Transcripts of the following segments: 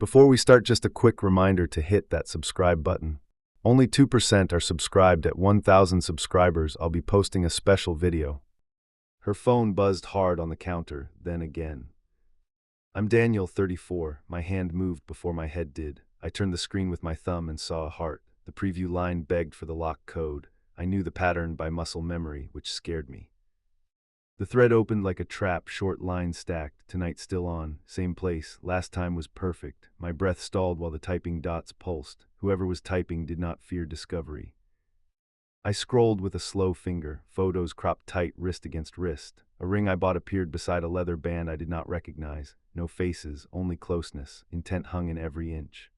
Before we start, just a quick reminder to hit that subscribe button. Only 2% are subscribed. At 1,000 subscribers, I'll be posting a special video. Her phone buzzed hard on the counter, then again. I'm Daniel, 34. My hand moved before my head did. I turned the screen with my thumb and saw a heart. The preview line begged for the lock code. I knew the pattern by muscle memory, which scared me. The thread opened like a trap, short line stacked. Tonight still on, same place, last time was perfect. My breath stalled while the typing dots pulsed. Whoever was typing did not fear discovery. I scrolled with a slow finger, photos cropped tight, wrist against wrist. A ring I bought appeared beside a leather band I did not recognize. No faces, only closeness. Intent hung in every inch.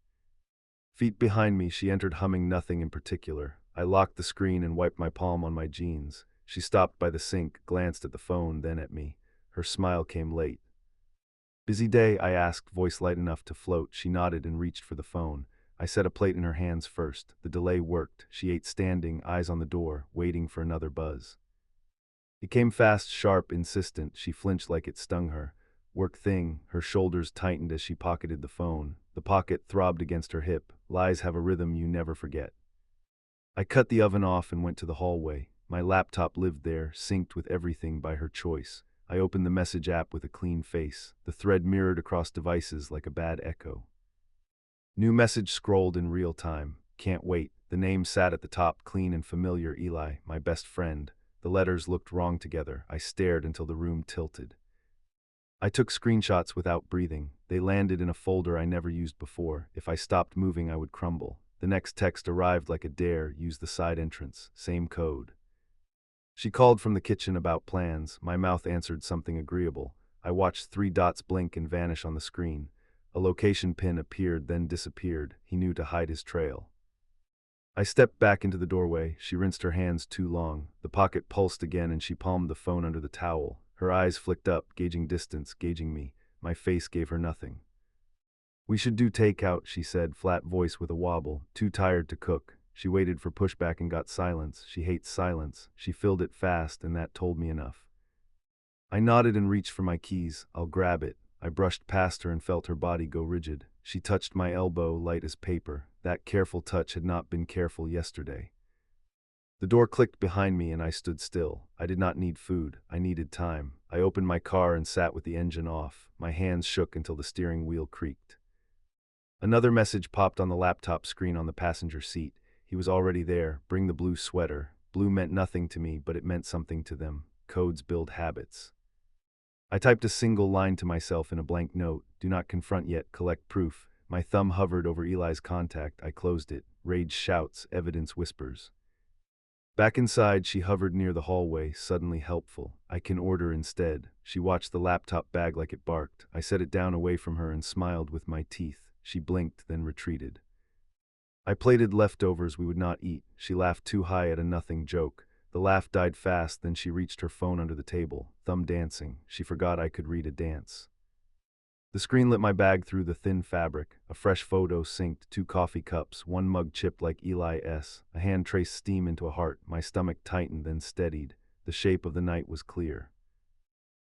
Feet behind me, she entered, humming nothing in particular. I locked the screen and wiped my palm on my jeans. She stopped by the sink, glanced at the phone, then at me. Her smile came late. "Busy day?" I asked, voice light enough to float. She nodded and reached for the phone. I set a plate in her hands first. The delay worked. She ate standing, eyes on the door, waiting for another buzz. It came fast, sharp, insistent. She flinched like it stung her. "Work thing." Her shoulders tightened as she pocketed the phone. The pocket throbbed against her hip. Lies have a rhythm you never forget. I cut the oven off and went to the hallway. My laptop lived there, synced with everything by her choice. I opened the message app with a clean face. The thread mirrored across devices like a bad echo. New message scrolled in real time. "Can't wait." The name sat at the top, clean and familiar. Eli, my best friend. The letters looked wrong together. I stared until the room tilted. I took screenshots without breathing. They landed in a folder I never used before. If I stopped moving, I would crumble. The next text arrived like a dare. "Use the side entrance." Same code. She called from the kitchen about plans. My mouth answered something agreeable. I watched 3 dots blink and vanish on the screen. A location pin appeared, then disappeared. He knew to hide his trail. I stepped back into the doorway. She rinsed her hands too long. The pocket pulsed again and she palmed the phone under the towel. Her eyes flicked up, gauging distance, gauging me. My face gave her nothing. "We should do takeout," she said, flat voice with a wobble. "Too tired to cook." She waited for pushback and got silence. She hates silence. She filled it fast, and that told me enough. I nodded and reached for my keys. "I'll grab it." I brushed past her and felt her body go rigid. She touched my elbow, light as paper. That careful touch had not been careful yesterday. The door clicked behind me and I stood still. I did not need food. I needed time. I opened my car and sat with the engine off. My hands shook until the steering wheel creaked. Another message popped on the laptop screen on the passenger seat. He was already there. "Bring the blue sweater." Blue meant nothing to me, but it meant something to them. Codes build habits. I typed a single line to myself in a blank note. "Do not confront yet, collect proof." My thumb hovered over Eli's contact. I closed it. Rage shouts, evidence whispers. Back inside, she hovered near the hallway, suddenly helpful. "I can order instead." She watched the laptop bag like it barked. I set it down away from her and smiled with my teeth. She blinked, then retreated. I plated leftovers we would not eat. She laughed too high at a nothing joke. The laugh died fast, then she reached her phone under the table, thumb dancing. She forgot I could read a dance. The screen lit my bag through the thin fabric. A fresh photo synced, 2 coffee cups, 1 mug chipped like Eli S. A hand traced steam into a heart. My stomach tightened, then steadied. The shape of the night was clear.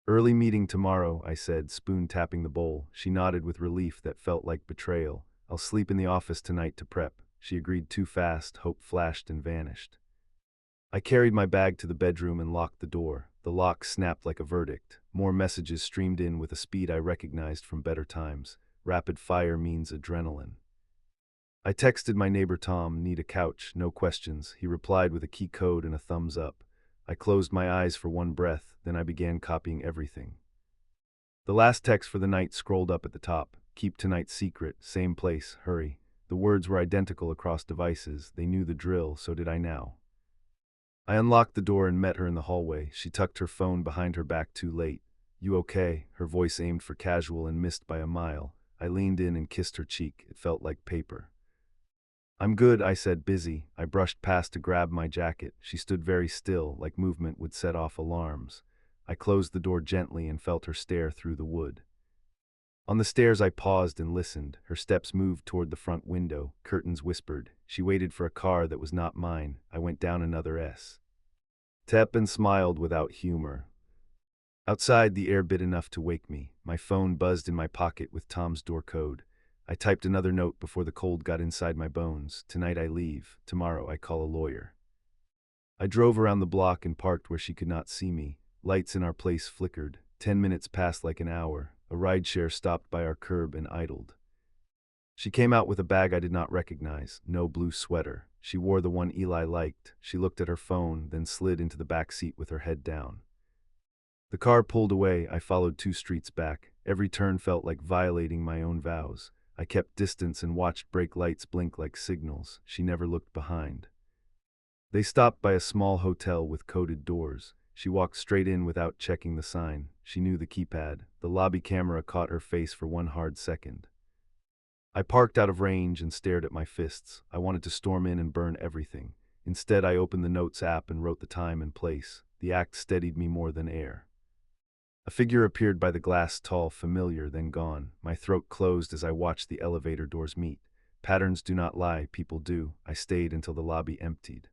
"Early meeting tomorrow," I said, spoon tapping the bowl. She nodded with relief that felt like betrayal. "I'll sleep in the office tonight to prep." She agreed too fast. Hope flashed and vanished. I carried my bag to the bedroom and locked the door. The lock snapped like a verdict. More messages streamed in with a speed I recognized from better times. Rapid fire means adrenaline. I texted my neighbor Tom, "Need a couch, no questions." He replied with a key code and a thumbs up. I closed my eyes for one breath, then I began copying everything. The last text for the night scrolled up at the top. "Keep tonight secret, same place, hurry." The words were identical across devices. They knew the drill, so did I now. I unlocked the door and met her in the hallway. She tucked her phone behind her back too late. "You okay?" Her voice aimed for casual and missed by a mile. I leaned in and kissed her cheek. It felt like paper. "I'm good," I said, busy. I brushed past to grab my jacket. She stood very still, like movement would set off alarms. I closed the door gently and felt her stare through the wood. On the stairs I paused and listened. Her steps moved toward the front window. Curtains whispered. She waited for a car that was not mine. I went down another step and smiled without humor. Outside, the air bit enough to wake me. My phone buzzed in my pocket with Tom's door code. I typed another note before the cold got inside my bones. Tonight I leave. Tomorrow I call a lawyer. I drove around the block and parked where she could not see me. Lights in our place flickered. 10 minutes passed like an hour. A rideshare stopped by our curb and idled. She came out with a bag I did not recognize. No blue sweater. She wore the one Eli liked. She looked at her phone, then slid into the back seat with her head down. The car pulled away. I followed 2 streets back. Every turn felt like violating my own vows. I kept distance and watched brake lights blink like signals. She never looked behind. They stopped by a small hotel with coated doors. She walked straight in without checking the sign. She knew the keypad. The lobby camera caught her face for one hard second. I parked out of range and stared at my fists. I wanted to storm in and burn everything. Instead, I opened the Notes app and wrote the time and place. The act steadied me more than air. A figure appeared by the glass, tall, familiar, then gone. My throat closed as I watched the elevator doors meet. Patterns do not lie, people do. I stayed until the lobby emptied.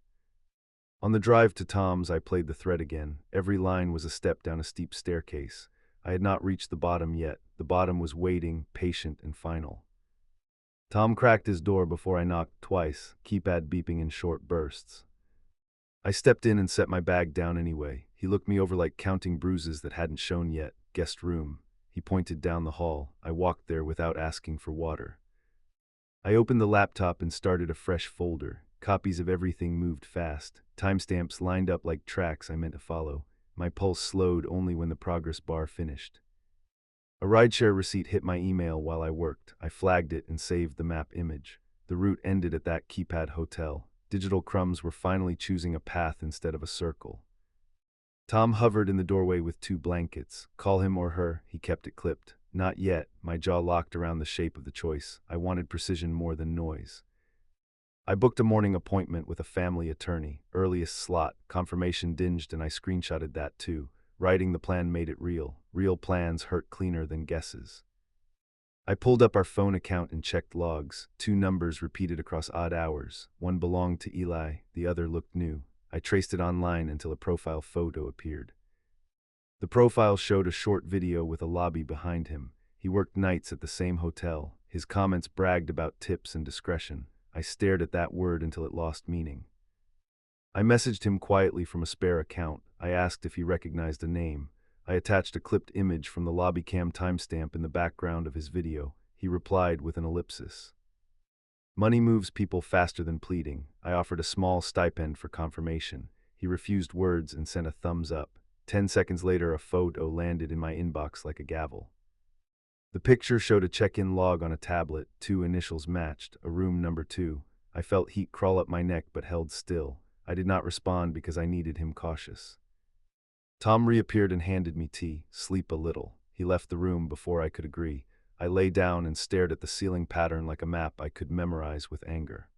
On the drive to Tom's, I played the thread again. Every line was a step down a steep staircase. I had not reached the bottom yet. The bottom was waiting, patient and final. Tom cracked his door before I knocked twice, keypad beeping in short bursts. I stepped in and set my bag down anyway. He looked me over like counting bruises that hadn't shown yet. Guest room. He pointed down the hall. I walked there without asking for water. I opened the laptop and started a fresh folder. Copies of everything moved fast. Timestamps lined up like tracks I meant to follow. My pulse slowed only when the progress bar finished. A rideshare receipt hit my email while I worked. I flagged it and saved the map image. The route ended at that keypad hotel. Digital crumbs were finally choosing a path instead of a circle. Tom hovered in the doorway with 2 blankets. Call him or her, he kept it clipped. Not yet. My jaw locked around the shape of the choice. I wanted precision more than noise. I booked a morning appointment with a family attorney. Earliest slot. Confirmation dinged and I screenshotted that too. Writing the plan made it real. Real plans hurt cleaner than guesses. I pulled up our phone account and checked logs. 2 numbers repeated across odd hours. One belonged to Eli, the other looked new. I traced it online until a profile photo appeared. The profile showed a short video with a lobby behind him. He worked nights at the same hotel. His comments bragged about tips and discretion. I stared at that word until it lost meaning. I messaged him quietly from a spare account. I asked if he recognized a name. I attached a clipped image from the lobby cam timestamp in the background of his video. He replied with an ellipsis. Money moves people faster than pleading. I offered a small stipend for confirmation. He refused words and sent a thumbs up. 10 seconds later, a photo landed in my inbox like a gavel. The picture showed a check-in log on a tablet. 2 initials matched, a room number 2. I felt heat crawl up my neck but held still. I did not respond because I needed him cautious. Tom reappeared and handed me tea. Sleep a little. He left the room before I could agree. I lay down and stared at the ceiling pattern like a map I could memorize with anger.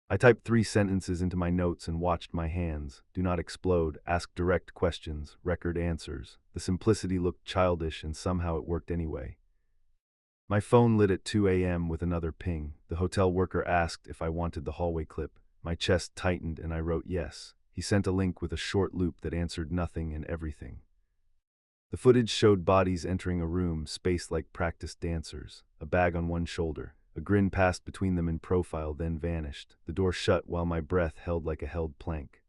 I typed 3 sentences into my notes and watched my hands. Do not explode, ask direct questions, record answers. The simplicity looked childish and somehow it worked anyway. My phone lit at 2 a.m. with another ping. The hotel worker asked if I wanted the hallway clip. My chest tightened and I wrote yes. He sent a link with a short loop that answered nothing and everything. The footage showed bodies entering a room spaced like practiced dancers, a bag on one shoulder. A grin passed between them in profile, then vanished. The door shut while my breath held like a held plank.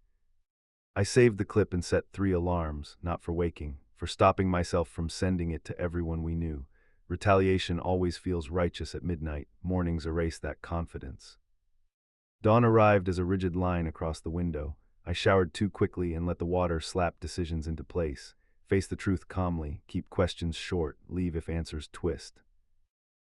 I saved the clip and set 3 alarms, not for waking, for stopping myself from sending it to everyone we knew. Retaliation always feels righteous at midnight. Mornings erase that confidence. Dawn arrived as a rigid line across the window. I showered too quickly and let the water slap decisions into place. Face the truth calmly, keep questions short, leave if answers twist.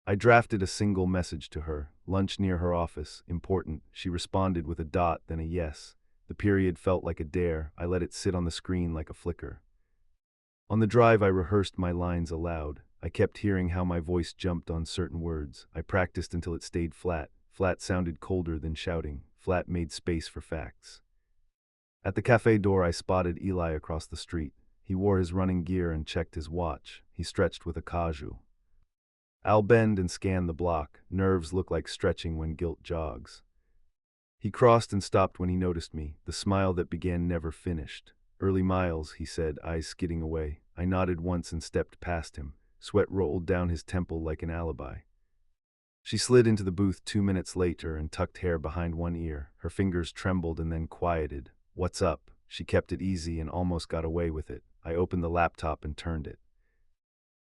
I drafted a single message to her. Lunch near her office, important. She responded with a dot, then a yes. The period felt like a dare. I let it sit on the screen like a flicker. On the drive, I rehearsed my lines aloud. I kept hearing how my voice jumped on certain words. I practiced until it stayed flat. Flat sounded colder than shouting. Flat made space for facts. At the cafe door, I spotted Eli across the street. He wore his running gear and checked his watch. He stretched with a casual. I'll bend and scan the block. Nerves look like stretching when guilt jogs. He crossed and stopped when he noticed me, the smile that began never finished. Early miles, he said, eyes skidding away. I nodded once and stepped past him. Sweat rolled down his temple like an alibi. She slid into the booth 2 minutes later and tucked hair behind one ear. Her fingers trembled and then quieted. "What's up?" She kept it easy and almost got away with it. I opened the laptop and turned it.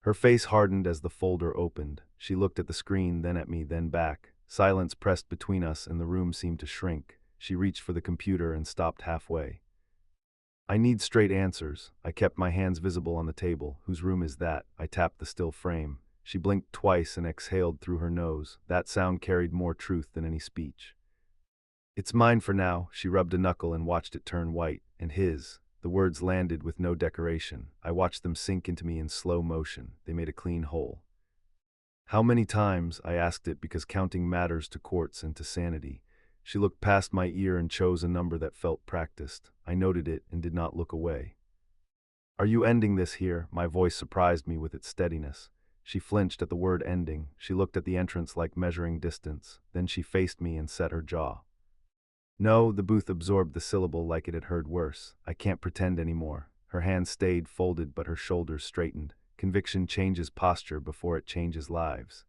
Her face hardened as the folder opened. She looked at the screen, then at me, then back. Silence pressed between us and the room seemed to shrink. She reached for the computer and stopped halfway. "I need straight answers." I kept my hands visible on the table. "Whose room is that?" I tapped the still frame. She blinked twice and exhaled through her nose. That sound carried more truth than any speech. "It's mine for now." She rubbed a knuckle and watched it turn white. "And his." The words landed with no decoration. I watched them sink into me in slow motion. They made a clean hole. "How many times?" I asked it because counting matters to courts and to sanity. She looked past my ear and chose a number that felt practiced. I noted it and did not look away. "Are you ending this here?" My voice surprised me with its steadiness. She flinched at the word ending. She looked at the entrance like measuring distance. Then she faced me and set her jaw. "No." The booth absorbed the syllable like it had heard worse. "I can't pretend anymore." Her hands stayed folded but her shoulders straightened. Conviction changes posture before it changes lives.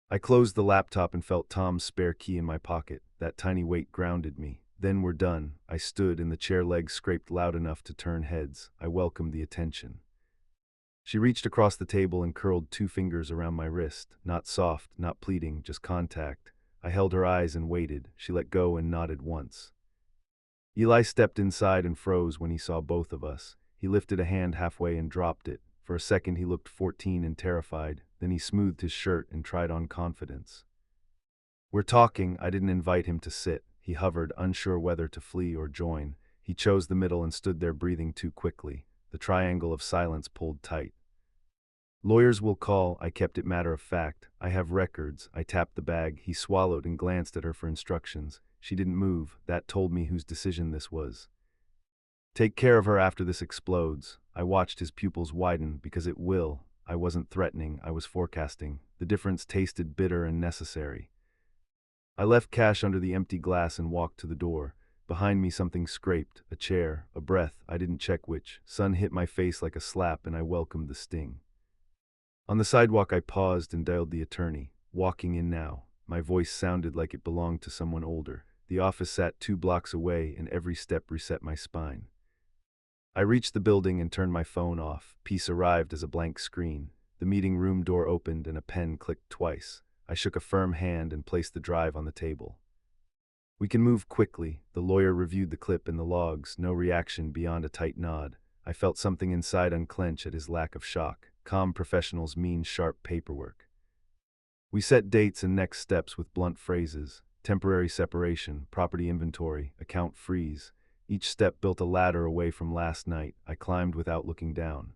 I closed the laptop and felt Tom's spare key in my pocket. That tiny weight grounded me. "Then we're done." I stood and the chair legs scraped loud enough to turn heads. I welcomed the attention. She reached across the table and curled 2 fingers around my wrist. Not soft, not pleading, just contact. I held her eyes and waited. She let go and nodded once. Eli stepped inside and froze when he saw both of us. He lifted a hand halfway and dropped it. For a second he looked 14 and terrified. Then he smoothed his shirt and tried on confidence. "We're talking." I didn't invite him to sit. He hovered, unsure whether to flee or join. He chose the middle and stood there breathing too quickly. The triangle of silence pulled tight. "Lawyers will call." I kept it matter of fact. "I have records." I tapped the bag. He swallowed and glanced at her for instructions. She didn't move. That told me whose decision this was. "Take care of her after this explodes." I watched his pupils widen, because it will. I wasn't threatening, I was forecasting. The difference tasted bitter and necessary. I left cash under the empty glass and walked to the door. Behind me something scraped, a chair, a breath, I didn't check which. Sun hit my face like a slap and I welcomed the sting. On the sidewalk I paused and dialed the attorney. Walking in now. My voice sounded like it belonged to someone older. The office sat 2 blocks away and every step reset my spine. I reached the building and turned my phone off. Peace arrived as a blank screen. The meeting room door opened and a pen clicked twice. I shook a firm hand and placed the drive on the table. "We can move quickly." The lawyer reviewed the clip and the logs, no reaction beyond a tight nod. I felt something inside unclench at his lack of shock. Calm professionals mean sharp paperwork. We set dates and next steps with blunt phrases. Temporary separation, property inventory, account freeze. Each step built a ladder away from last night. I climbed without looking down.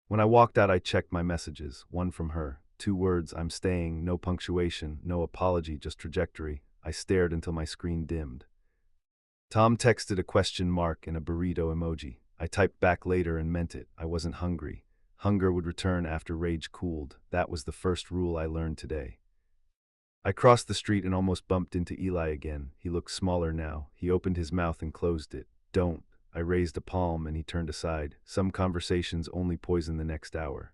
When I walked out I checked my messages. One from her. 2 words, "I'm staying," no punctuation, no apology, just trajectory. I stared until my screen dimmed. Tom texted a question mark and a burrito emoji. I typed back later and meant it. I wasn't hungry. Hunger would return after rage cooled. That was the first rule I learned today. I crossed the street and almost bumped into Eli again. He looked smaller now. He opened his mouth and closed it. "Don't." I raised a palm and he turned aside. Some conversations only poison the next hour.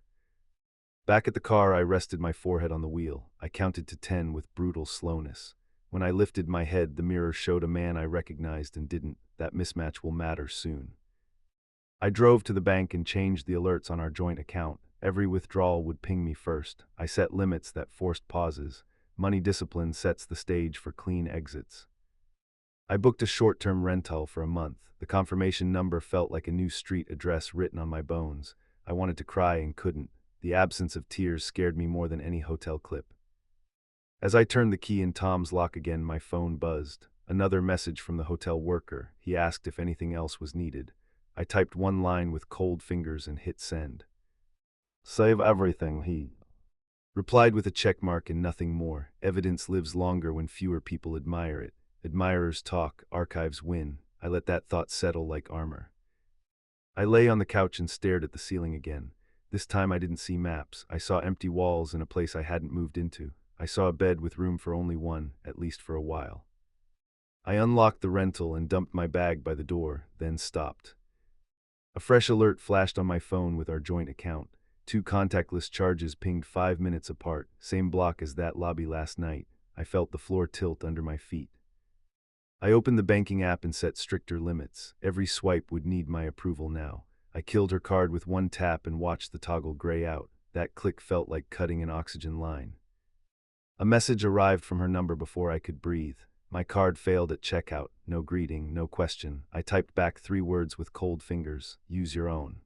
Back at the car, I rested my forehead on the wheel. I counted to 10 with brutal slowness. When I lifted my head, the mirror showed a man I recognized and didn't. That mismatch will matter soon. I drove to the bank and changed the alerts on our joint account. Every withdrawal would ping me first. I set limits that forced pauses. Money discipline sets the stage for clean exits. I booked a short-term rental for a month. The confirmation number felt like a new street address written on my bones. I wanted to cry and couldn't. The absence of tears scared me more than any hotel clip. As I turned the key in Tom's lock again, my phone buzzed. Another message from the hotel worker. He asked if anything else was needed. I typed one line with cold fingers and hit send. "Save everything," he replied with a check mark and nothing more. Evidence lives longer when fewer people admire it. Admirers talk, archives win. I let that thought settle like armor. I lay on the couch and stared at the ceiling again. This time I didn't see maps. I saw empty walls in a place I hadn't moved into. I saw a bed with room for only one, at least for a while. I unlocked the rental and dumped my bag by the door, then stopped. A fresh alert flashed on my phone with our joint account. 2 contactless charges pinged 5 minutes apart, same block as that lobby last night. I felt the floor tilt under my feet. I opened the banking app and set stricter limits. Every swipe would need my approval now. I killed her card with one tap and watched the toggle gray out. That click felt like cutting an oxygen line. A message arrived from her number before I could breathe. My card failed at checkout. No greeting, no question. I typed back 3 words with cold fingers. Use your own.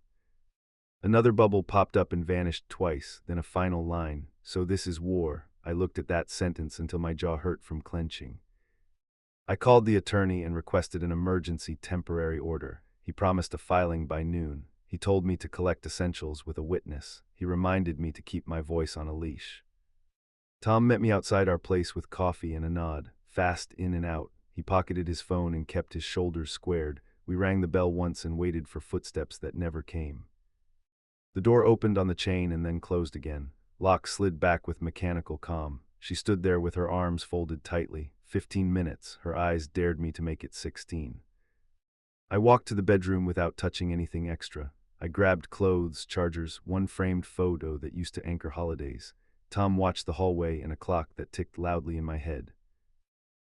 Another bubble popped up and vanished twice, then a final line. So this is war. I looked at that sentence until my jaw hurt from clenching. I called the attorney and requested an emergency temporary order. He promised a filing by noon. He told me to collect essentials with a witness. He reminded me to keep my voice on a leash. Tom met me outside our place with coffee and a nod. Fast in and out. He pocketed his phone and kept his shoulders squared. We rang the bell once and waited for footsteps that never came. The door opened on the chain and then closed again. Lock slid back with mechanical calm. She stood there with her arms folded tightly. 15 minutes. Her eyes dared me to make it 16. I walked to the bedroom without touching anything extra. I grabbed clothes, chargers, one framed photo that used to anchor holidays. Tom watched the hallway and a clock that ticked loudly in my head.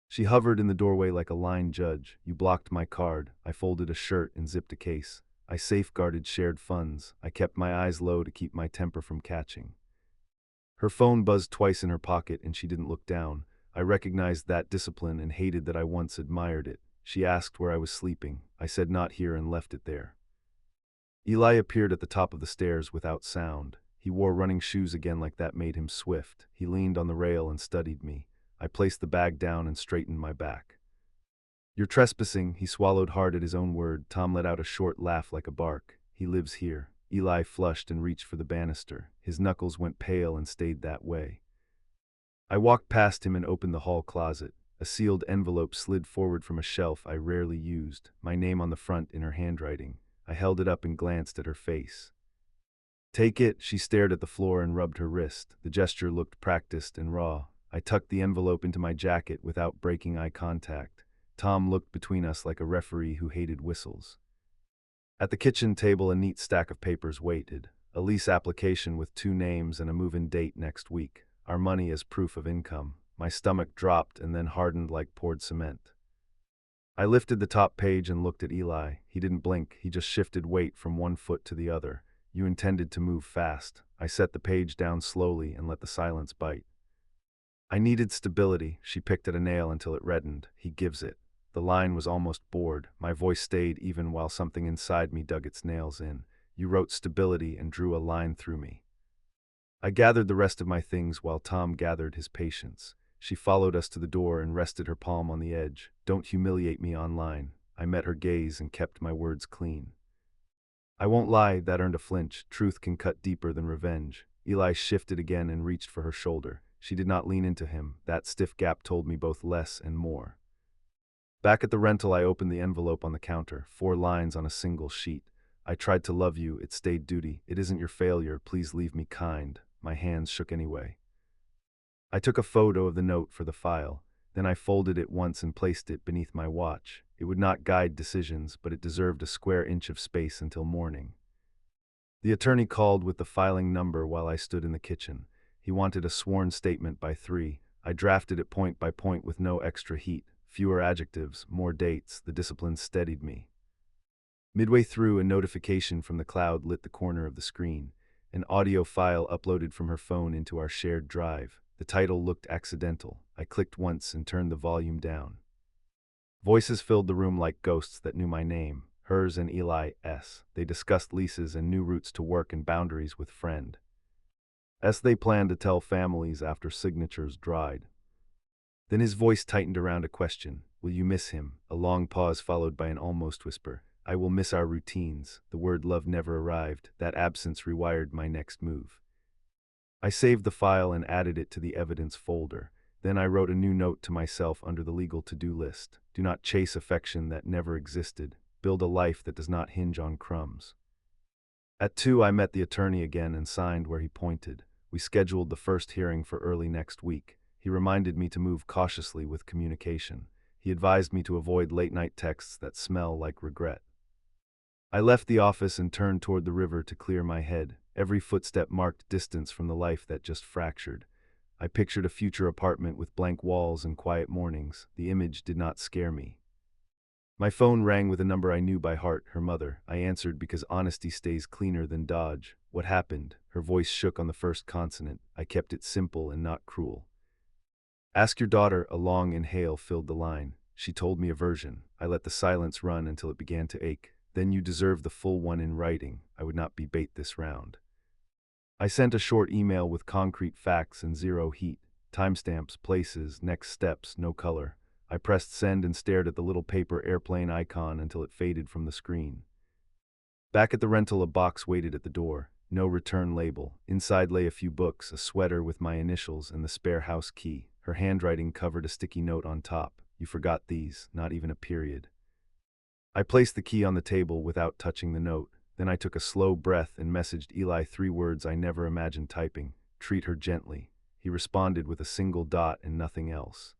She hovered in the doorway like a line judge. You blocked my card. I folded a shirt and zipped a case. I safeguarded shared funds. I kept my eyes low to keep my temper from catching. Her phone buzzed twice in her pocket and she didn't look down. I recognized that discipline and hated that I once admired it. She asked where I was sleeping. I said not here and left it there. Eli appeared at the top of the stairs without sound. He wore running shoes again like that made him swift. He leaned on the rail and studied me. I placed the bag down and straightened my back. You're trespassing. He swallowed hard at his own word. Tom let out a short laugh like a bark. He lives here. Eli flushed and reached for the banister. His knuckles went pale and stayed that way. I walked past him and opened the hall closet. A sealed envelope slid forward from a shelf I rarely used, my name on the front in her handwriting. I held it up and glanced at her face. Take it. She stared at the floor and rubbed her wrist. The gesture looked practiced and raw. I tucked the envelope into my jacket without breaking eye contact. Tom looked between us like a referee who hated whistles. At the kitchen table, a neat stack of papers waited. A lease application with 2 names and a move-in date next week. Our money as proof of income. My stomach dropped and then hardened like poured cement. I lifted the top page and looked at Eli. He didn't blink. He just shifted weight from one foot to the other. You intended to move fast. I set the page down slowly and let the silence bite. I needed stability. She picked at a nail until it reddened. He gives it. The line was almost bored. My voice stayed even while something inside me dug its nails in. You wrote stability and drew a line through me. I gathered the rest of my things while Tom gathered his patience. She followed us to the door and rested her palm on the edge. Don't humiliate me online. I met her gaze and kept my words clean. I won't lie, that earned a flinch. Truth can cut deeper than revenge. Eli shifted again and reached for her shoulder. She did not lean into him. That stiff gap told me both less and more. Back at the rental, I opened the envelope on the counter. 4 lines on a single sheet. I tried to love you. It stayed duty. It isn't your failure. Please leave me kind. My hands shook anyway. I took a photo of the note for the file. Then I folded it once and placed it beneath my watch. It would not guide decisions, but it deserved a square inch of space until morning. The attorney called with the filing number while I stood in the kitchen. He wanted a sworn statement by 3. I drafted it point by point with no extra heat. Fewer adjectives, more dates. The discipline steadied me. Midway through, a notification from the cloud lit the corner of the screen. An audio file uploaded from her phone into our shared drive. The title looked accidental. I clicked once and turned the volume down. Voices filled the room like ghosts that knew my name. Hers and Eli's. They discussed leases and new routes to work and boundaries with friend. They planned to tell families after signatures dried. Then his voice tightened around a question. Will you miss him? A long pause followed by an almost whisper. I will miss our routines. The word love never arrived. That absence rewired my next move. I saved the file and added it to the evidence folder. Then I wrote a new note to myself under the legal to-do list. Do not chase affection that never existed. Build a life that does not hinge on crumbs. At 2, I met the attorney again and signed where he pointed. We scheduled the first hearing for early next week. He reminded me to move cautiously with communication. He advised me to avoid late-night texts that smell like regret. I left the office and turned toward the river to clear my head. Every footstep marked distance from the life that just fractured. I pictured a future apartment with blank walls and quiet mornings. The image did not scare me. My phone rang with a number I knew by heart, her mother. I answered because honesty stays cleaner than dodge. What happened? Her voice shook on the first consonant. I kept it simple and not cruel. Ask your daughter. A long inhale filled the line. She told me a version. I let the silence run until it began to ache. Then you deserve the full one in writing. I would not be bait this round. I sent a short email with concrete facts and zero heat. Timestamps, places, next steps, no color. I pressed send and stared at the little paper airplane icon until it faded from the screen. Back at the rental, a box waited at the door. No return label. Inside lay a few books, a sweater with my initials, and the spare house key. Her handwriting covered a sticky note on top. You forgot these, not even a period. I placed the key on the table without touching the note. Then I took a slow breath and messaged Eli 3 words I never imagined typing. Treat her gently. He responded with a single dot and nothing else.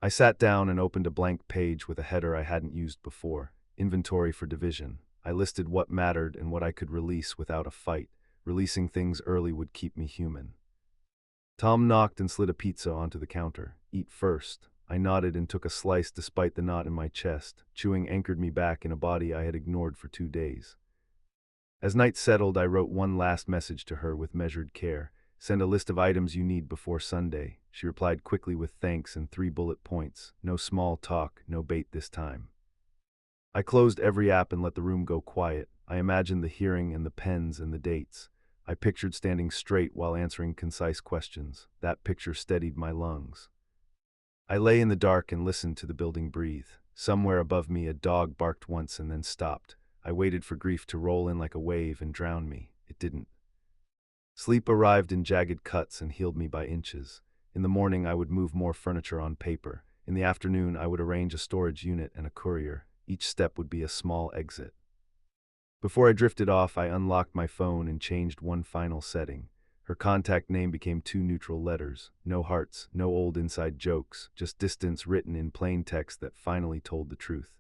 I sat down and opened a blank page with a header I hadn't used before. Inventory for division. I listed what mattered and what I could release without a fight. Releasing things early would keep me human. Tom knocked and slid a pizza onto the counter. Eat first. I nodded and took a slice despite the knot in my chest. Chewing anchored me back in a body I had ignored for 2 days. As night settled, I wrote one last message to her with measured care. Send a list of items you need before Sunday. She replied quickly with thanks and 3 bullet points. No small talk, no bait this time. I closed every app and let the room go quiet. I imagined the hearing and the pens and the dates. I pictured standing straight while answering concise questions. That picture steadied my lungs. I lay in the dark and listened to the building breathe. Somewhere above me, a dog barked once and then stopped. I waited for grief to roll in like a wave and drown me. It didn't. Sleep arrived in jagged cuts and healed me by inches. In the morning, I would move more furniture on paper. In the afternoon, I would arrange a storage unit and a courier. Each step would be a small exit. Before I drifted off, I unlocked my phone and changed one final setting. Her contact name became 2 neutral letters. No hearts, no old inside jokes, just distance written in plain text that finally told the truth.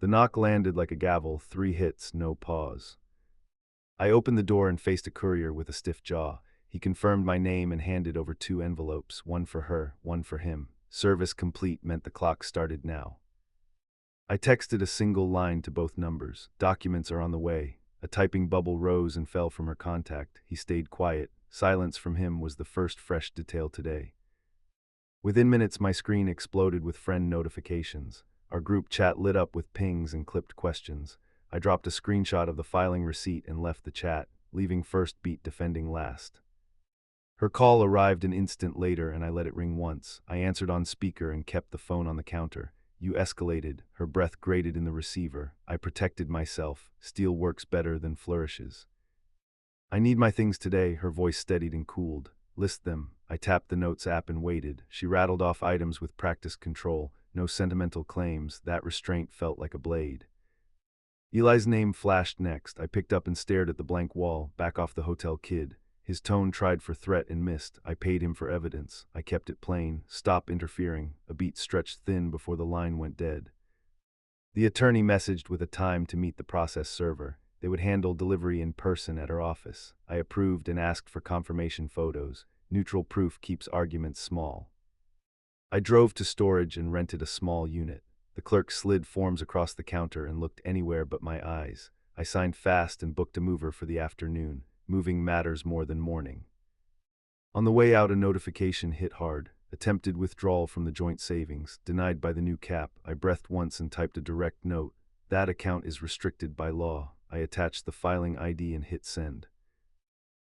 The knock landed like a gavel, 3 hits, no pause. I opened the door and faced a courier with a stiff jaw. He confirmed my name and handed over 2 envelopes, one for her, one for him. Service complete meant the clock started now. I texted a single line to both numbers. Documents are on the way. A typing bubble rose and fell from her contact. He stayed quiet. Silence from him was the first fresh detail today. Within minutes, my screen exploded with friend notifications. Our group chat lit up with pings and clipped questions. I dropped a screenshot of the filing receipt and left the chat, leaving First Beat defending last. Her call arrived an instant later and I let it ring once. I answered on speaker and kept the phone on the counter. You escalated. Her breath grated in the receiver. I protected myself. Steel works better than flourishes. I need my things today. Her voice steadied and cooled. List them. I tapped the Notes app and waited. She rattled off items with practiced control. No sentimental claims. That restraint felt like a blade. Eli's name flashed next. I picked up and stared at the blank wall, back off the hotel kid. His tone tried for threat and missed. I paid him for evidence. I kept it plain. Stop interfering. A beat stretched thin before the line went dead. The attorney messaged with a time to meet the process server. They would handle delivery in person at her office. I approved and asked for confirmation photos. Neutral proof keeps arguments small. I drove to storage and rented a small unit. The clerk slid forms across the counter and looked anywhere but my eyes. I signed fast and booked a mover for the afternoon. Moving matters more than mourning. On the way out, a notification hit hard. Attempted withdrawal from the joint savings, denied by the new cap. I breathed once and typed a direct note. That account is restricted by law. I attached the filing ID and hit send.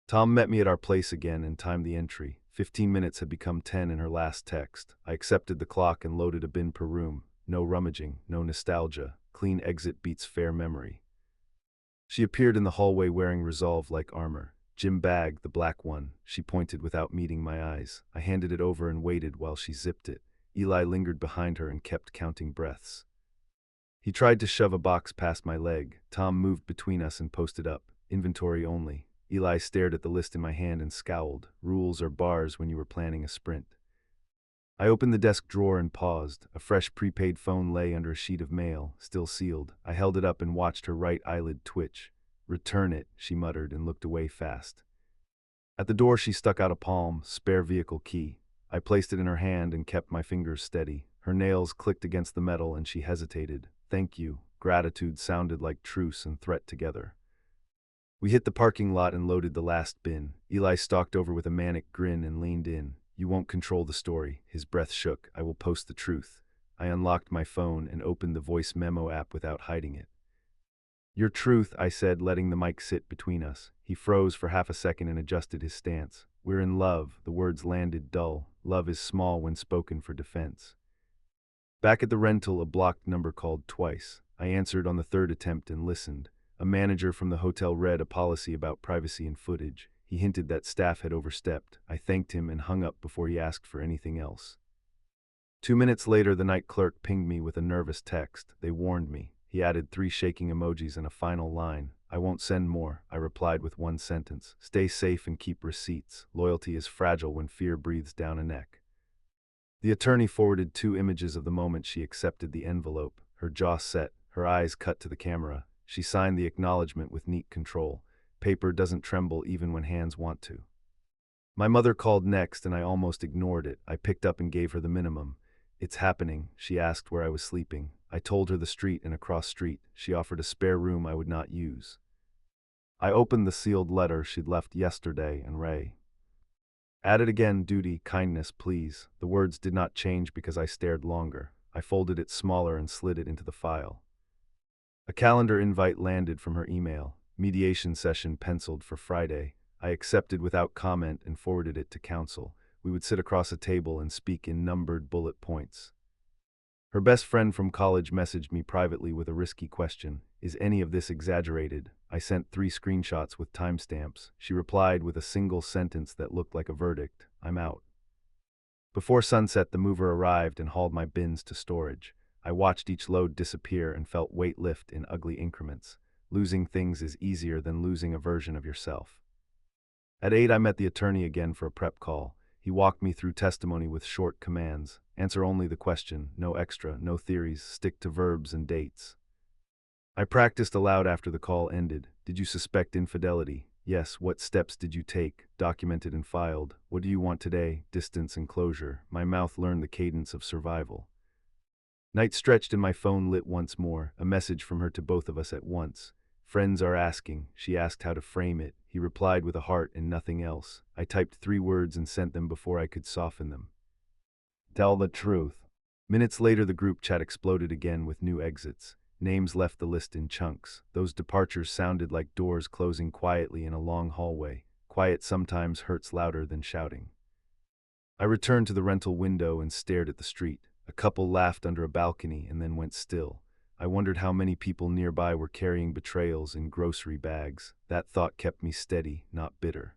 Tom met me at our place again and timed the entry. 15 minutes had become 10 in her last text. I accepted the clock and loaded a bin per room. No rummaging, no nostalgia. Clean exit beats fair memory. She appeared in the hallway wearing resolve like armor. Gym bag, the black one. She pointed without meeting my eyes. I handed it over and waited while she zipped it. Eli lingered behind her and kept counting breaths. He tried to shove a box past my leg. Tom moved between us and posted up. Inventory only. Eli stared at the list in my hand and scowled. Rules are bars when you were planning a sprint. I opened the desk drawer and paused. A fresh prepaid phone lay under a sheet of mail, still sealed. I held it up and watched her right eyelid twitch. Return it, she muttered and looked away fast. At the door she stuck out a palm, spare vehicle key. I placed it in her hand and kept my fingers steady. Her nails clicked against the metal and she hesitated. Thank you. Gratitude sounded like truce and threat together. We hit the parking lot and loaded the last bin. Eli stalked over with a manic grin and leaned in. You won't control the story. His breath shook. I will post the truth. I unlocked my phone and opened the voice memo app without hiding it. Your truth, I said, letting the mic sit between us. He froze for half a second and adjusted his stance. We're in love. The words landed dull. Love is small when spoken for defense. Back at the rental, a blocked number called twice. I answered on the third attempt and listened. A manager from the hotel read a policy about privacy and footage. He hinted that staff had overstepped. I thanked him and hung up before he asked for anything else. 2 minutes later, the night clerk pinged me with a nervous text. They warned me. He added 3 shaking emojis and a final line. I won't send more, I replied with one sentence. Stay safe and keep receipts. Loyalty is fragile when fear breathes down a neck. The attorney forwarded 2 images of the moment she accepted the envelope. Her jaw set, her eyes cut to the camera. She signed the acknowledgement with neat control. Paper doesn't tremble even when hands want to. My mother called next and I almost ignored it. I picked up and gave her the minimum. It's happening. She asked where I was sleeping. I told her the street and across street. She offered a spare room I would not use. I opened the sealed letter she'd left yesterday and Ray. Add it again, duty, kindness, please. The words did not change because I stared longer. I folded it smaller and slid it into the file. A calendar invite landed from her email. Mediation session penciled for Friday. I accepted without comment and forwarded it to counsel. We would sit across a table and speak in numbered bullet points. Her best friend from college messaged me privately with a risky question. Is any of this exaggerated? I sent 3 screenshots with timestamps. She replied with a single sentence that looked like a verdict. I'm out. Before sunset, the mover arrived and hauled my bins to storage. I watched each load disappear and felt weight lift in ugly increments. Losing things is easier than losing a version of yourself. At 8, I met the attorney again for a prep call. He walked me through testimony with short commands. Answer only the question, no extra, no theories, stick to verbs and dates. I practiced aloud after the call ended. Did you suspect infidelity? Yes. What steps did you take? Documented and filed. What do you want today? Distance and closure. My mouth learned the cadence of survival. Night stretched and my phone lit once more, a message from her to both of us at once. Friends are asking. She asked how to frame it. He replied with a heart and nothing else. I typed 3 words and sent them before I could soften them. Tell the truth. Minutes later, the group chat exploded again with new exits. Names left the list in chunks. Those departures sounded like doors closing quietly in a long hallway. Quiet sometimes hurts louder than shouting. I returned to the rental window and stared at the street. A couple laughed under a balcony and then went still. I wondered how many people nearby were carrying betrayals in grocery bags. That thought kept me steady, not bitter.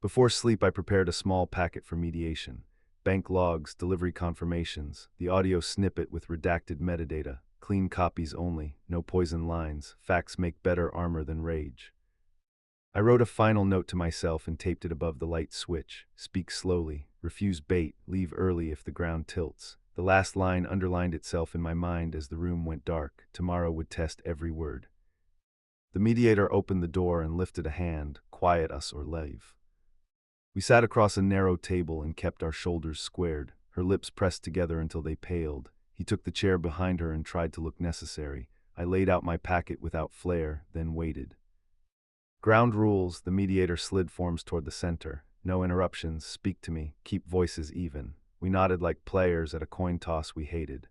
Before sleep, I prepared a small packet for mediation. Bank logs, delivery confirmations, the audio snippet with redacted metadata, clean copies only, no poison lines. Facts make better armor than rage. I wrote a final note to myself and taped it above the light switch. Speak slowly, refuse bait, leave early if the ground tilts. The last line underlined itself in my mind as the room went dark. Tomorrow would test every word. The mediator opened the door and lifted a hand. Quiet us or leave. We sat across a narrow table and kept our shoulders squared, her lips pressed together until they paled. He took the chair behind her and tried to look necessary. I laid out my packet without flair, then waited. Ground rules, the mediator slid forms toward the center. No interruptions, speak to me, keep voices even. We nodded like players at a coin toss we hated.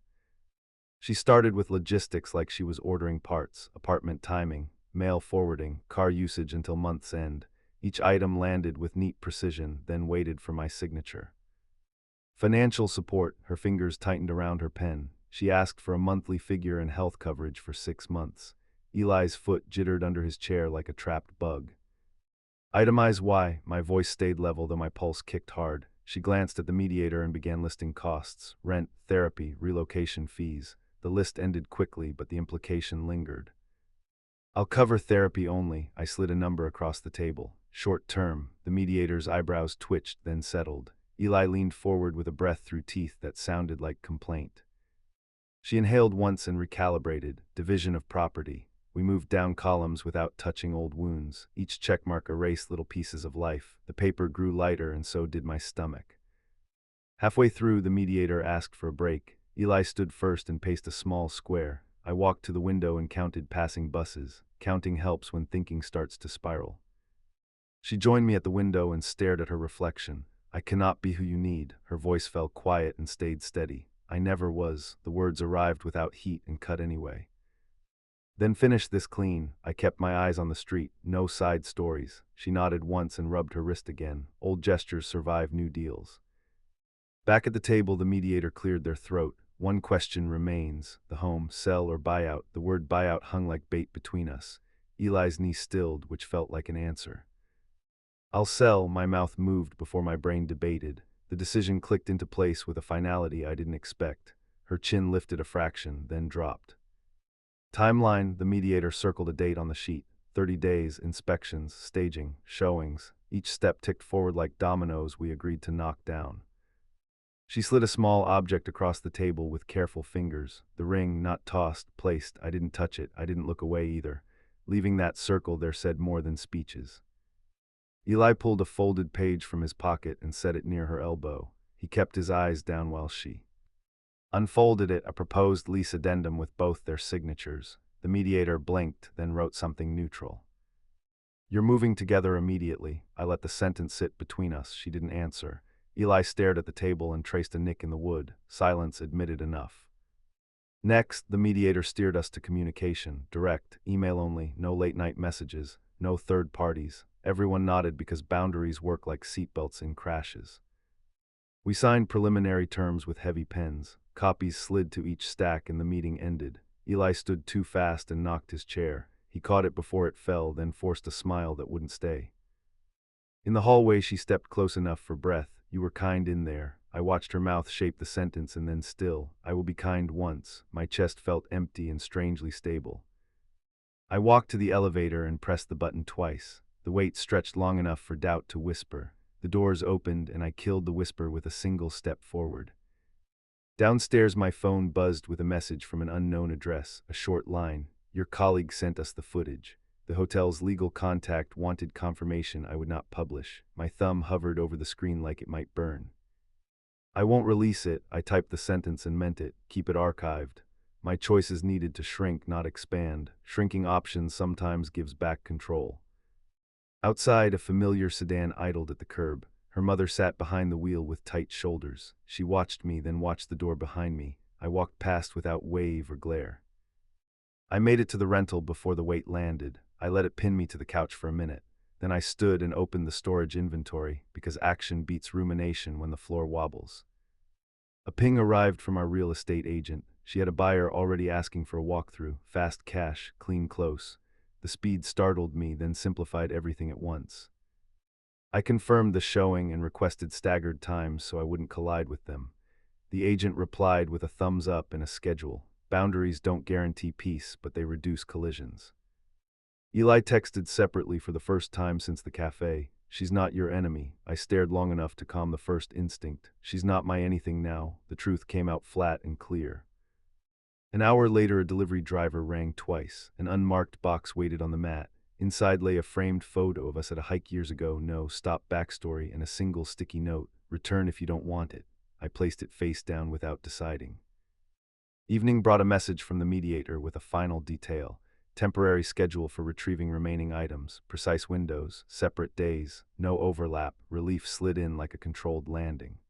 She started with logistics like she was ordering parts, apartment timing, mail forwarding, car usage until month's end. Each item landed with neat precision, then waited for my signature. Financial support, her fingers tightened around her pen. She asked for a monthly figure and health coverage for 6 months. Eli's foot jittered under his chair like a trapped bug. Itemize why. My voice stayed level though my pulse kicked hard. She glanced at the mediator and began listing costs, rent, therapy, relocation fees. The list ended quickly, but the implication lingered. I'll cover therapy only. I slid a number across the table. Short term. The mediator's eyebrows twitched, then settled. Eli leaned forward with a breath through teeth that sounded like complaint. She inhaled once and recalibrated. Division of property. We moved down columns without touching old wounds. Each checkmark erased little pieces of life. The paper grew lighter, and so did my stomach. Halfway through, the mediator asked for a break. Eli stood first and paced a small square. I walked to the window and counted passing buses. Counting helps when thinking starts to spiral. She joined me at the window and stared at her reflection. "I cannot be who you need." Her voice fell quiet and stayed steady. "I never was." The words arrived without heat and cut anyway. "Then finish this clean." I kept my eyes on the street. No side stories. She nodded once and rubbed her wrist again. Old gestures survive new deals. Back at the table, the mediator cleared their throat. "One question remains. The home, sell or buyout." The word buyout hung like bait between us. Eli's knee stilled, which felt like an answer. "I'll sell." My mouth moved before my brain debated. The decision clicked into place with a finality I didn't expect. Her chin lifted a fraction, then dropped. Timeline. The mediator circled a date on the sheet. 30 days, inspections, staging, showings. Each step ticked forward like dominoes we agreed to knock down. She slid a small object across the table with careful fingers. The ring, not tossed, placed. I didn't touch it. I didn't look away either. Leaving that circle there said more than speeches. Eli pulled a folded page from his pocket and set it near her elbow. He kept his eyes down while she unfolded it, a proposed lease addendum with both their signatures. The mediator blinked, then wrote something neutral. "You're moving together immediately." I let the sentence sit between us. She didn't answer. Eli stared at the table and traced a nick in the wood. Silence admitted enough. Next, the mediator steered us to communication. Direct, email only, no late-night messages, no third parties. Everyone nodded because boundaries work like seatbelts in crashes. We signed preliminary terms with heavy pens. Copies slid to each stack and the meeting ended. Eli stood too fast and knocked his chair. He caught it before it fell, then forced a smile that wouldn't stay. In the hallway, she stepped close enough for breath. "You were kind in there." I watched her mouth shape the sentence and then still. "I will be kind once." My chest felt empty and strangely stable. I walked to the elevator and pressed the button twice. The wait stretched long enough for doubt to whisper. The doors opened and I killed the whisper with a single step forward. Downstairs, my phone buzzed with a message from an unknown address, a short line. "Your colleague sent us the footage." The hotel's legal contact wanted confirmation I would not publish. My thumb hovered over the screen like it might burn. "I won't release it." I typed the sentence and meant it. "Keep it archived." My choices needed to shrink, not expand. Shrinking options sometimes gives back control. Outside, a familiar sedan idled at the curb. Her mother sat behind the wheel with tight shoulders. She watched me, then watched the door behind me. I walked past without wave or glare. I made it to the rental before the weight landed. I let it pin me to the couch for a minute. Then I stood and opened the storage inventory, because action beats rumination when the floor wobbles. A ping arrived from our real estate agent. She had a buyer already asking for a walkthrough. Fast cash, clean close. The speed startled me, then simplified everything at once. I confirmed the showing and requested staggered times so I wouldn't collide with them. The agent replied with a thumbs up and a schedule. Boundaries don't guarantee peace, but they reduce collisions. Eli texted separately for the first time since the cafe. "She's not your enemy." I stared long enough to calm the first instinct. "She's not my anything now." The truth came out flat and clear. An hour later, a delivery driver rang twice. An unmarked box waited on the mat. Inside lay a framed photo of us at a hike years ago, no stop backstory, and a single sticky note: "Return if you don't want it." I placed it face down without deciding. Evening brought a message from the mediator with a final detail. Temporary schedule for retrieving remaining items, precise windows, separate days, no overlap. Relief slid in like a controlled landing.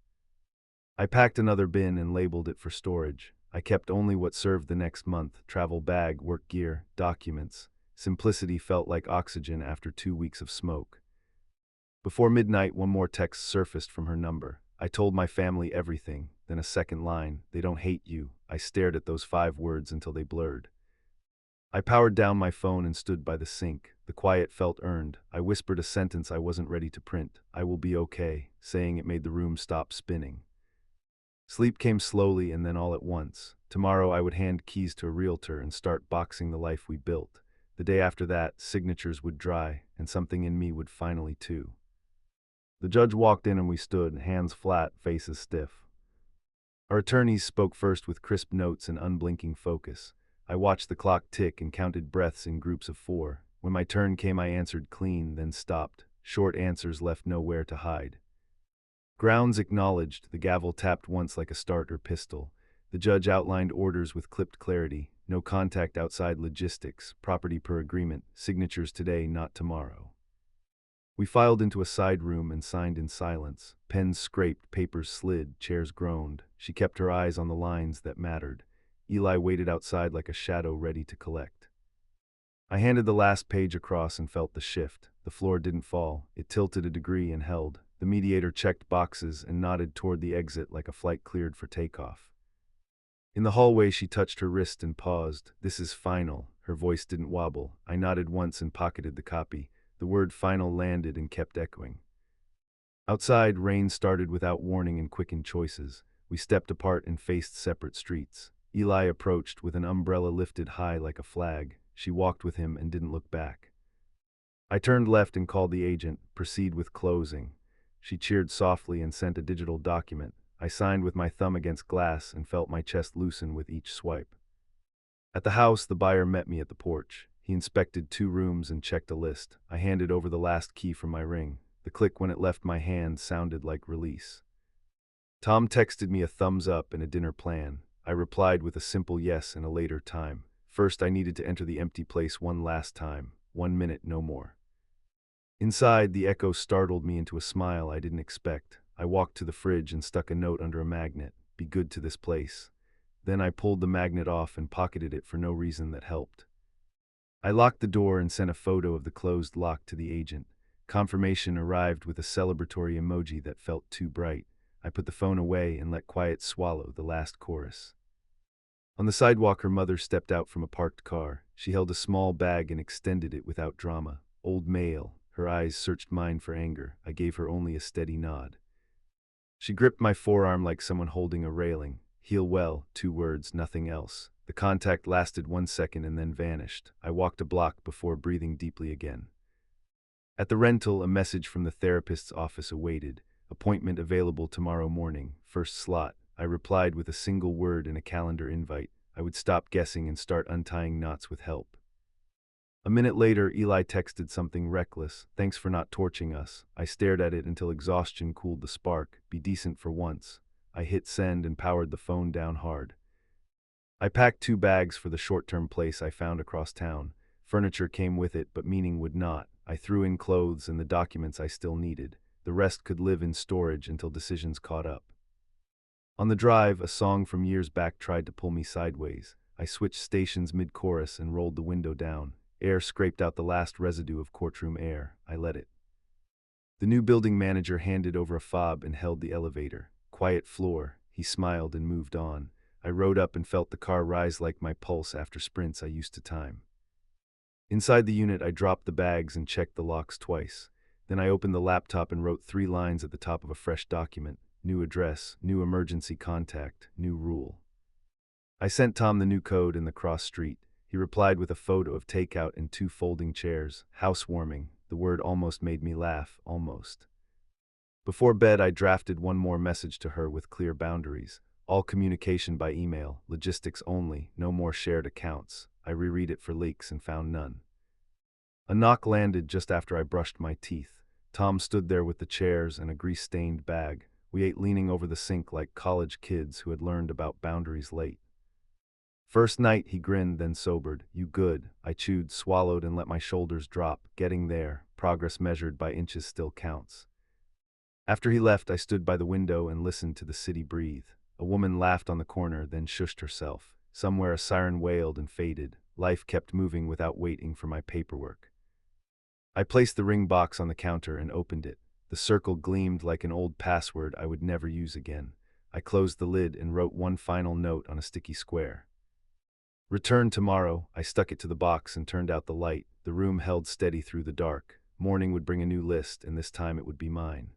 I packed another bin and labeled it for storage. I kept only what served the next month: travel bag, work gear, documents. Simplicity felt like oxygen after 2 weeks of smoke. Before midnight, one more text surfaced from her number. I told my family everything, then a second line: "They don't hate you." I stared at those 5 words until they blurred. I powered down my phone and stood by the sink. The quiet felt earned. I whispered a sentence I wasn't ready to print: "I will be okay." Saying it made the room stop spinning. Sleep came slowly and then all at once. Tomorrow I would hand keys to a realtor and start boxing the life we built. The day after that, signatures would dry, and something in me would finally too. The judge walked in and we stood, hands flat, faces stiff. Our attorneys spoke first with crisp notes and unblinking focus. I watched the clock tick and counted breaths in groups of 4. When my turn came, I answered clean, then stopped. Short answers left nowhere to hide. Grounds acknowledged. The gavel tapped once like a starter pistol. The judge outlined orders with clipped clarity. No contact outside logistics. Property per agreement. Signatures today, not tomorrow. We filed into a side room and signed in silence. Pens scraped, papers slid, chairs groaned. She kept her eyes on the lines that mattered. Eli waited outside like a shadow ready to collect. I handed the last page across and felt the shift. The floor didn't fall. It tilted a degree and held. The mediator checked boxes and nodded toward the exit like a flight cleared for takeoff. In the hallway, she touched her wrist and paused. "This is final." Her voice didn't wobble. I nodded once and pocketed the copy. The word final landed and kept echoing. Outside, rain started without warning and quickened choices. We stepped apart and faced separate streets. Eli approached with an umbrella lifted high like a flag. She walked with him and didn't look back. I turned left and called the agent. "Proceed with closing." She cheered softly and sent a digital document. I signed with my thumb against glass and felt my chest loosen with each swipe. At the house, the buyer met me at the porch. He inspected 2 rooms and checked a list. I handed over the last key from my ring. The click when it left my hand sounded like release. Tom texted me a thumbs up and a dinner plan. I replied with a simple yes and a later time. First, I needed to enter the empty place one last time. 1 minute, no more. Inside, the echo startled me into a smile I didn't expect. I walked to the fridge and stuck a note under a magnet. "Be good to this place." Then I pulled the magnet off and pocketed it for no reason that helped. I locked the door and sent a photo of the closed lock to the agent. Confirmation arrived with a celebratory emoji that felt too bright. I put the phone away and let quiet swallow the last chorus. On the sidewalk, her mother stepped out from a parked car. She held a small bag and extended it without drama. Old mail. Her eyes searched mine for anger. I gave her only a steady nod. She gripped my forearm like someone holding a railing. "Heal well," 2 words, nothing else. The contact lasted 1 second and then vanished. I walked a block before breathing deeply again. At the rental, a message from the therapist's office awaited. "Appointment available tomorrow morning, first slot." I replied with a single word in a calendar invite. I would stop guessing and start untying knots with help. A minute later, Eli texted something reckless. "Thanks for not torching us." I stared at it until exhaustion cooled the spark. "Be decent for once." I hit send and powered the phone down hard. I packed 2 bags for the short-term place I found across town. Furniture came with it, but meaning would not. I threw in clothes and the documents I still needed. The rest could live in storage until decisions caught up. On the drive, a song from years back tried to pull me sideways. I switched stations mid-chorus and rolled the window down. Air scraped out the last residue of courtroom air. I let it. The new building manager handed over a fob and held the elevator. Quiet floor. He smiled and moved on. I rode up and felt the car rise like my pulse after sprints I used to time. Inside the unit, I dropped the bags and checked the locks twice. Then I opened the laptop and wrote 3 lines at the top of a fresh document. New address, new emergency contact, new rule. I sent Tom the new code in the cross street. He replied with a photo of takeout and 2 folding chairs. Housewarming. The word almost made me laugh, almost. Before bed, I drafted one more message to her with clear boundaries. All communication by email, logistics only, no more shared accounts. I reread it for leaks and found none. A knock landed just after I brushed my teeth. Tom stood there with the chairs and a grease-stained bag. We ate leaning over the sink like college kids who had learned about boundaries late. First night, he grinned, then sobered. "You good?" I chewed, swallowed, and let my shoulders drop. Getting there. Progress measured by inches still counts. After he left, I stood by the window and listened to the city breathe. A woman laughed on the corner, then shushed herself. Somewhere a siren wailed and faded. Life kept moving without waiting for my paperwork. I placed the ring box on the counter and opened it. The circle gleamed like an old password I would never use again. I closed the lid and wrote one final note on a sticky square. "Return tomorrow." I stuck it to the box and turned out the light. The room held steady through the dark. Morning would bring a new list, and this time it would be mine.